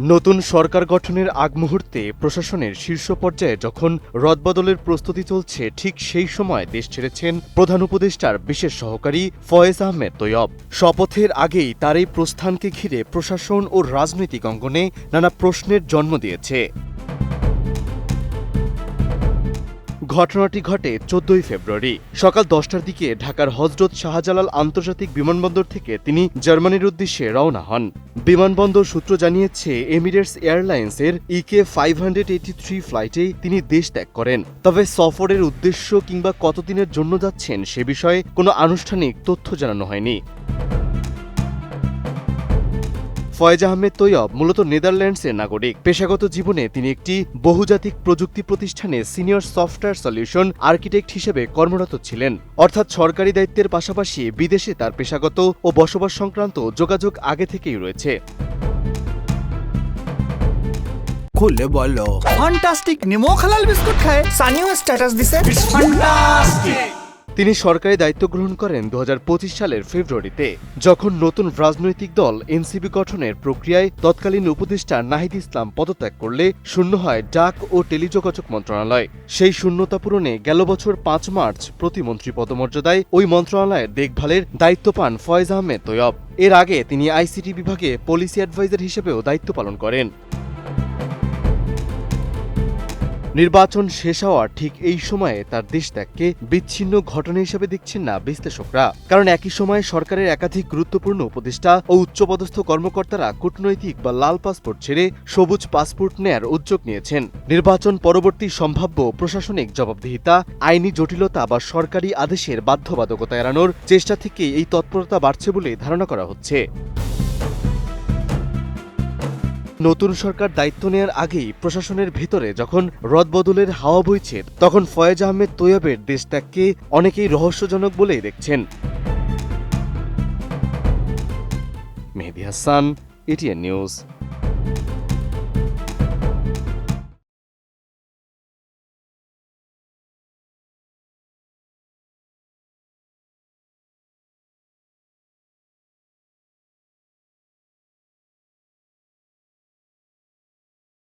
নতুন সরকার গঠনের আগ মুহূর্তে প্রশাসনের শীর্ষ পর্যায়ে যখন রদবদলের প্রস্তুতি চলছে, ঠিক সেই সময় দেশ ছেড়েছেন প্রধান উপদেষ্টার বিশেষ সহকারী ফয়েজ আহমেদ তৈয়ব। শপথের আগেই তার এই প্রস্থানকে ঘিরে প্রশাসন ও রাজনৈতিক অঙ্গনে নানা প্রশ্নের জন্ম দিয়েছে। ঘটনাটি ঘটে 14 ফেব্রুয়ারি সকাল 10টার দিকে ঢাকার হযরত শাহজালাল আন্তর্জাতিক বিমানবন্দর থেকে তিনি জার্মানির উদ্দেশ্যে রওনা হন। বিমানবন্দর সূত্র জানিয়েছে, এমিরেটস এয়ারলাইন্সের EK 583 ফ্লাইটে তিনি দেশ ত্যাগ করেন। তবে সফরের উদ্দেশ্য কিংবা কতদিনের জন্য যাচ্ছেন সে বিষয়ে কোনো আনুষ্ঠানিক তথ্য জানানো হয়নি। ফয়েজ আহমেদ তৈয়ব মূলত নেদারল্যান্ডসের নাগরিক। পেশাগত জীবনে তিনি একটি বহুজাতিক প্রযুক্তি প্রতিষ্ঠানে সিনিয়র সফটওয়্যার সলিউশন আর্কিটেক্ট হিসেবে কর্মরত ছিলেন। অর্থাৎ সরকারি দায়িত্বের পাশাপাশি বিদেশে তার পেশাগত ও বসবাস সংক্রান্ত যোগাযোগ আগে থেকেই রয়েছে। খুলে বলো ফ্যান্টাস্টিক নিমো খালাল বিস্কুট খায় সানিও স্ট্যাটাস দিছে ফ্যান্টাস্টিক। তিনি সরকারি দায়িত্ব গ্রহণ করেন 2025 সালের ফেব্রুয়ারিতে, যখন নতুন রাজনৈতিক দল এনসিপি গঠনের প্রক্রিয়ায় তৎকালীন উপদেষ্টা নাহিদ ইসলাম পদত্যাগ করলে শূন্য হয় ডাক ও টেলিযোগাযোগ মন্ত্রণালয়। সেই শূন্যতা পূরণে গেল বছর 5 মার্চ প্রতিমন্ত্রী পদমর্যাদায় ওই মন্ত্রণালয়ের দেখভালের দায়িত্ব পান ফয়েজ আহমেদ তৈয়ব। এর আগে তিনি আইসিটি বিভাগে পলিসি অ্যাডভাইজার হিসেবেও দায়িত্ব পালন করেন। নির্বাচন শেষ হওয়ার ঠিক এই সময়ে তার দেশত্যাগকে বিচ্ছিন্ন ঘটনা হিসেবে দেখছেন না বিশ্লেষকরা। কারণ একই সময়ে সরকারের একাধিক গুরুত্বপূর্ণ উপদেষ্টা ও উচ্চপদস্থ কর্মকর্তারা কূটনৈতিক বা লাল পাসপোর্ট ছেড়ে সবুজ পাসপোর্ট নেয়ার উদ্যোগ নিয়েছেন। নির্বাচন পরবর্তী সম্ভাব্য প্রশাসনিক জবাবদিহিতা, আইনি জটিলতা বা সরকারি আদেশের বাধ্যবাধকতা এড়ানোর চেষ্টা থেকে এই তৎপরতা বাড়ছে বলে ধারণা করা হচ্ছে। নতুন সরকার দায়িত্ব নেয়ার আগেই প্রশাসনের ভেতরে যখন রদবদলের হাওয়া বইছে, তখন ফয়েজ আহমেদ তৈয়বের দেশত্যাগকে অনেকেই রহস্যজনক বলেই দেখছেন। মেহেদী হাসান, ATN নিউজ।